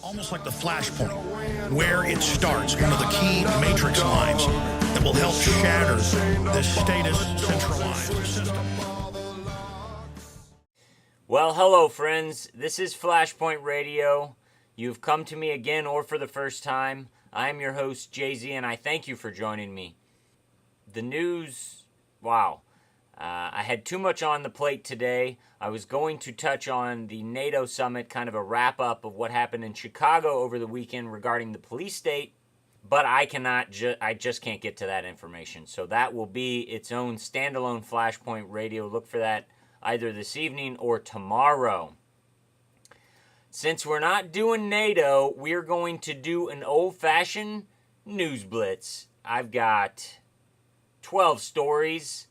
almost like the Flashpoint, where it starts, one of the key matrix lines that will help shatter this status centralized system. Well, hello, friends. This is Flashpoint Radio. You've come to me again or for the first time. I am your host, Jay-Z, and I thank you for joining me. The news, wow. I had too much on the plate today. I was going to touch on the NATO summit, kind of a wrap-up of what happened in Chicago over the weekend regarding the police state, but I just can't get to that information. So that will be its own standalone Flashpoint Radio. Look for that either this evening or tomorrow. Since we're not doing NATO, we're going to do an old-fashioned news blitz. I've got 12 stories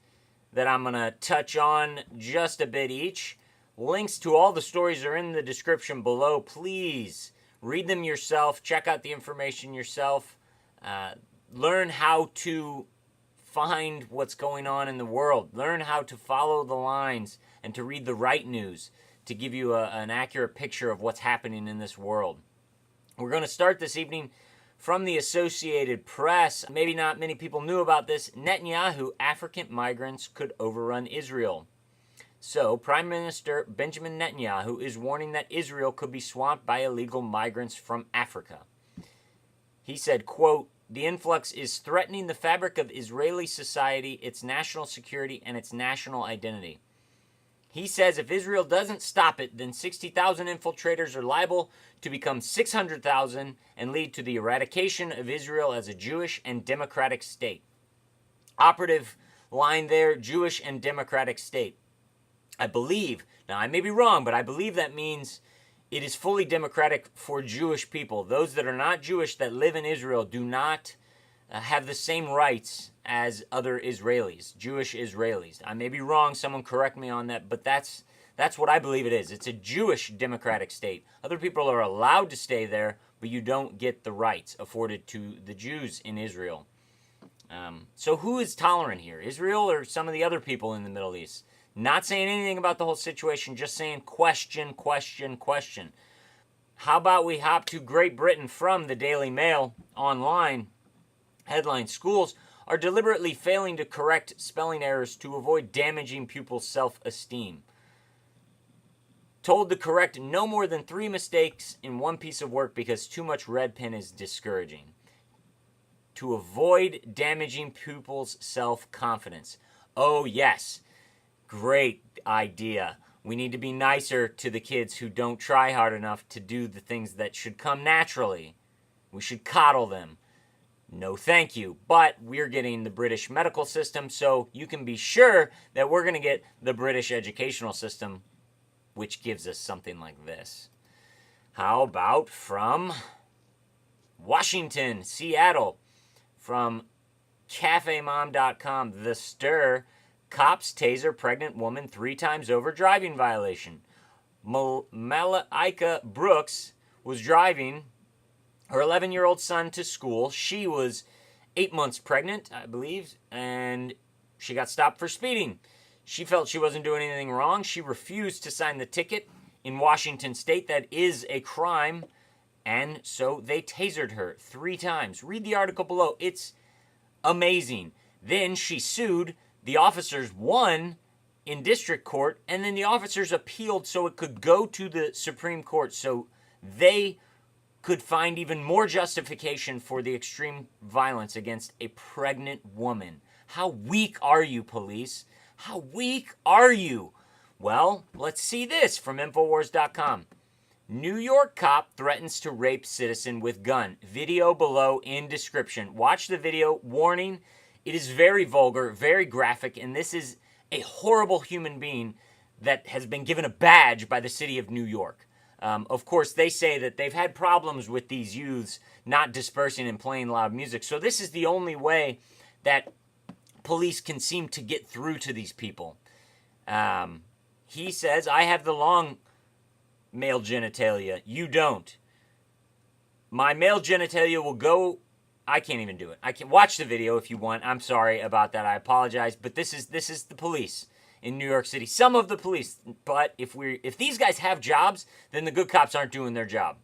that I'm going to touch on just a bit each. Links to all the stories are in the description below. Please read them yourself. Check out the information yourself. Learn how to find what's going on in the world. Learn how to follow the lines and to read the right news to give you an accurate picture of what's happening in this world. We're going to start this evening from the Associated Press. Maybe not many people knew about this. Netanyahu, African migrants could overrun Israel. So, Prime Minister Benjamin Netanyahu is warning that Israel could be swamped by illegal migrants from Africa. He said, quote, "The influx is threatening the fabric of Israeli society, its national security, and its national identity." He says if Israel doesn't stop it, then 60,000 infiltrators are liable to become 600,000 and lead to the eradication of Israel as a Jewish and democratic state. Operative line there, Jewish and democratic state. I believe, now I may be wrong, but I believe that means it is fully democratic for Jewish people. Those that are not Jewish that live in Israel do not have the same rights as other Israelis, Jewish Israelis. I may be wrong, someone correct me on that, but that's what I believe it is. It's a Jewish democratic state. Other people are allowed to stay there, but you don't get the rights afforded to the Jews in Israel. So who is tolerant here, Israel or some of the other people in the Middle East? Not saying anything about the whole situation, just saying question, question, question. How about we hop to Great Britain from the Daily Mail online? Headline, schools are deliberately failing to correct spelling errors to avoid damaging pupils' self-esteem. Told to correct no more than 3 mistakes in one piece of work because too much red pen is discouraging. To avoid damaging pupils' self-confidence. Oh, yes. Great idea. We need to be nicer to the kids who don't try hard enough to do the things that should come naturally. We should coddle them. No thank you, but we're getting the British medical system, so you can be sure that we're going to get the British educational system, which gives us something like this. How about from Washington, Seattle, from cafemom.com, The Stir, cops taser pregnant woman 3 times over driving violation. Malaika Brooks was driving her 11-year-old son to school. She was 8 months pregnant, I believe, and she got stopped for speeding. She felt she wasn't doing anything wrong. She refused to sign the ticket. In Washington State, that is a crime, and so they tasered her 3 times. Read the article below. It's amazing. Then she sued. The officers won in district court, and then the officers appealed so it could go to the Supreme Court, so they could find even more justification for the extreme violence against a pregnant woman. How weak are you, police? How weak are you? Well, let's see this from Infowars.com. New York cop threatens to rape citizen with gun. Video below in description. Watch the video. Warning, it is very vulgar, very graphic, and this is a horrible human being that has been given a badge by the city of New York. Of course, they say that they've had problems with these youths not dispersing and playing loud music. So this is the only way that police can seem to get through to these people. He says, I have the long male genitalia. You don't. My male genitalia will go... I can't even do it. I can watch the video if you want. I'm sorry about that. I apologize. But this is the police in New York City. Some of the police. But if these guys have jobs, then the good cops aren't doing their job.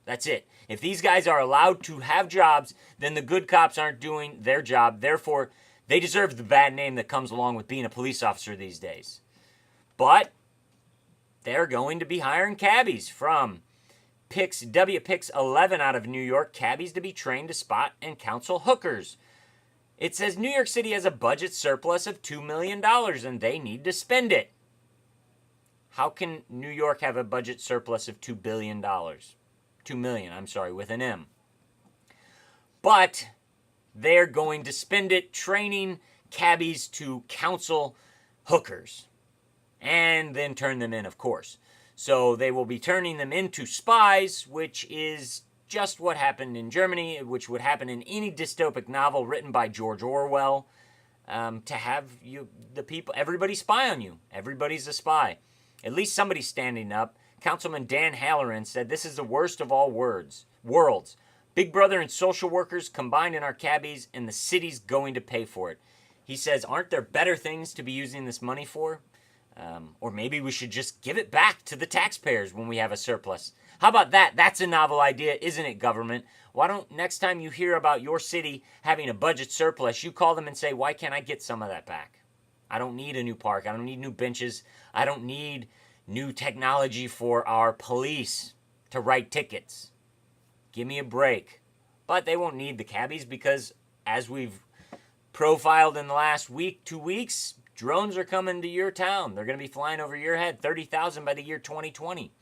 That's it. If these guys are allowed to have jobs, then the good cops aren't doing their job. Therefore, they deserve the bad name that comes along with being a police officer these days. But they're going to be hiring cabbies from WPIX 11 out of New York, cabbies to be trained to spot and counsel hookers. It says New York City has a budget surplus of $2 million and they need to spend it. How can New York have a budget surplus of $2 billion? $2 million, with an M. But they're going to spend it training cabbies to counsel hookers and then turn them in, of course. So they will be turning them into spies, which is just what happened in Germany, which would happen in any dystopic novel written by George Orwell, to have everybody spy on you. Everybody's a spy. At least somebody's standing up. Councilman Dan Halloran said, "This is the worst of all worlds. Big Brother and social workers combined in our cabbies, and the city's going to pay for it." He says, aren't there better things to be using this money for? Or maybe we should just give it back to the taxpayers when we have a surplus. How about that? That's a novel idea, isn't it, government? Why don't next time you hear about your city having a budget surplus, you call them and say, why can't I get some of that back? I don't need a new park. I don't need new benches. I don't need new technology for our police to write tickets. Give me a break. But they won't need the cabbies because, as we've profiled in the last week, 2 weeks, drones are coming to your town. They're going to be flying over your head, 30,000 by the year 2020.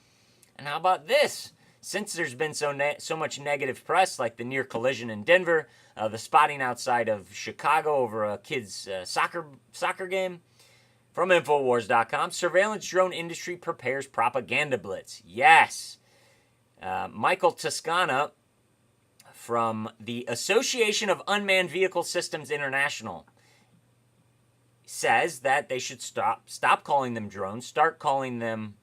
And how about this? Since there's been so much negative press, like the near collision in Denver, the spotting outside of Chicago over a kid's soccer game, from Infowars.com, surveillance drone industry prepares propaganda blitz. Yes. Michael Toscana from the Association of Unmanned Vehicle Systems International says that they should stop calling them drones, start calling them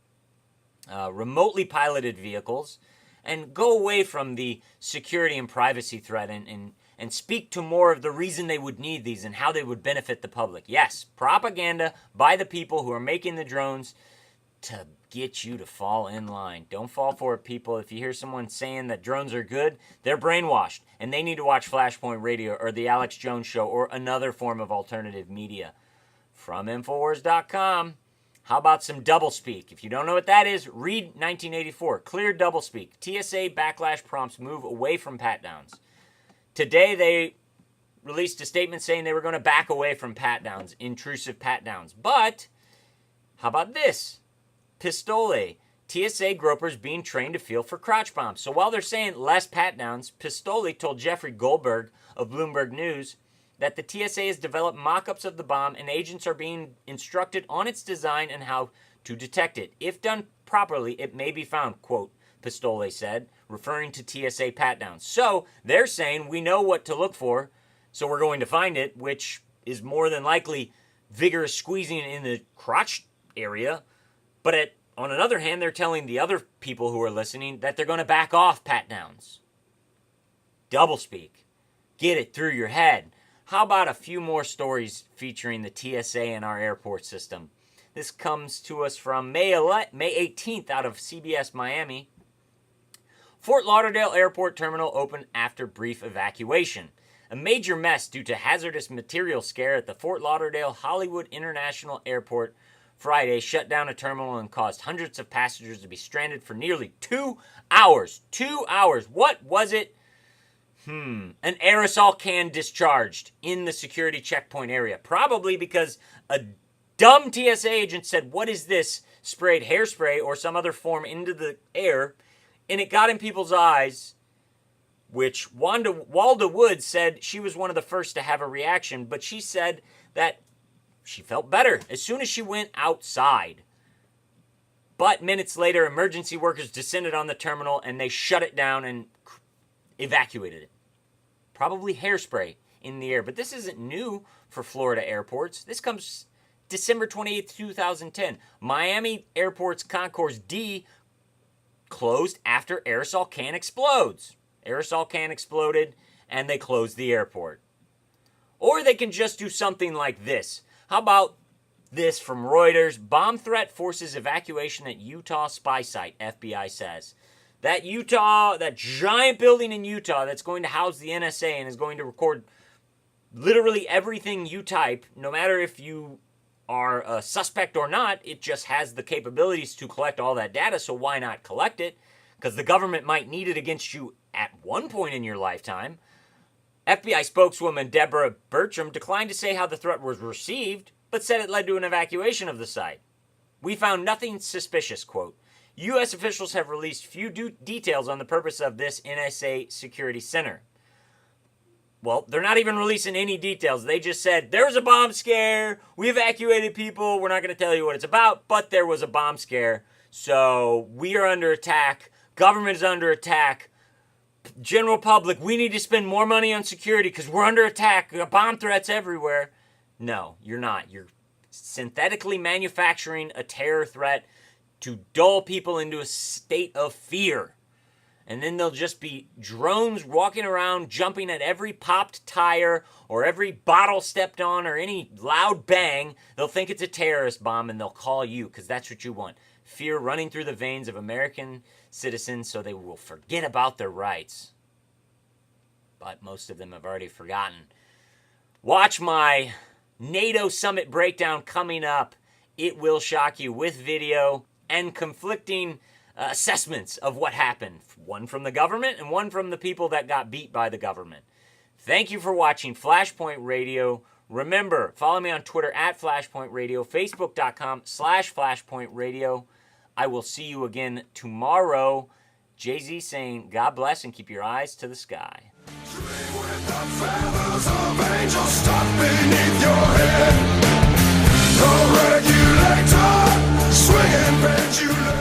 remotely piloted vehicles, and go away from the security and privacy threat and speak to more of the reason they would need these and how they would benefit the public. Yes, propaganda by the people who are making the drones to get you to fall in line. Don't fall for it, people. If you hear someone saying that drones are good, they're brainwashed, and they need to watch Flashpoint Radio or The Alex Jones Show or another form of alternative media. From Infowars.com, how about some doublespeak? If you don't know what that is, read 1984. Clear doublespeak. TSA backlash prompts move away from pat-downs. Today, they released a statement saying they were going to back away from pat-downs, intrusive pat-downs. But, how about this? Pistole. TSA gropers being trained to feel for crotch bombs. So while they're saying less pat-downs, Pistole told Jeffrey Goldberg of Bloomberg News that the TSA has developed mock-ups of the bomb and agents are being instructed on its design and how to detect it. If done properly, it may be found, quote, Pistole said, referring to TSA pat-downs. So they're saying we know what to look for, so we're going to find it, which is more than likely vigorous squeezing in the crotch area. But on another hand, they're telling the other people who are listening that they're going to back off pat-downs. Doublespeak. Get it through your head. How about a few more stories featuring the TSA and our airport system? This comes to us from May 18th out of CBS Miami. Fort Lauderdale Airport Terminal opened after brief evacuation. A major mess due to hazardous material scare at the Fort Lauderdale Hollywood International Airport Friday shut down a terminal and caused hundreds of passengers to be stranded for nearly 2 hours. 2 hours. What was it? An aerosol can discharged in the security checkpoint area. Probably because a dumb TSA agent said, what is this? Sprayed hairspray or some other form into the air, and it got in people's eyes, which Walda Woods said she was one of the first to have a reaction, but she said that she felt better as soon as she went outside. But minutes later, emergency workers descended on the terminal and they shut it down and evacuated it. Probably hairspray in the air. But this isn't new for Florida airports. This comes December 28th, 2010. Miami Airport's Concourse D closed after aerosol can explodes. Aerosol can exploded and they closed the airport. Or they can just do something like this. How about this from Reuters? Bomb threat forces evacuation at Utah spy site, FBI says. That giant building in Utah that's going to house the NSA and is going to record literally everything you type, no matter if you are a suspect or not, it just has the capabilities to collect all that data, so why not collect it? Because the government might need it against you at one point in your lifetime. FBI spokeswoman Deborah Bertram declined to say how the threat was received, but said it led to an evacuation of the site. We found nothing suspicious, quote. U.S. officials have released few details on the purpose of this NSA security center. Well, they're not even releasing any details. They just said, there was a bomb scare, we evacuated people, we're not going to tell you what it's about, but there was a bomb scare, so we are under attack, government is under attack, general public, we need to spend more money on security because we're under attack, bomb threats everywhere. No, you're not. You're synthetically manufacturing a terror threat to dull people into a state of fear. And then there'll just be drones walking around, jumping at every popped tire or every bottle stepped on or any loud bang. They'll think it's a terrorist bomb and they'll call you because that's what you want. Fear running through the veins of American citizens so they will forget about their rights. But most of them have already forgotten. Watch my NATO summit breakdown coming up. It will shock you with video and conflicting assessments of what happened. One from the government and one from the people that got beat by the government. Thank you for watching Flashpoint Radio. Remember, follow me on Twitter at Flashpoint Radio, Facebook.com/Flashpoint Radio. I will see you again tomorrow. Jay-Z saying, God bless and keep your eyes to the sky. With the feathers of angels stuck beneath your head. The regulator swinging pendulum.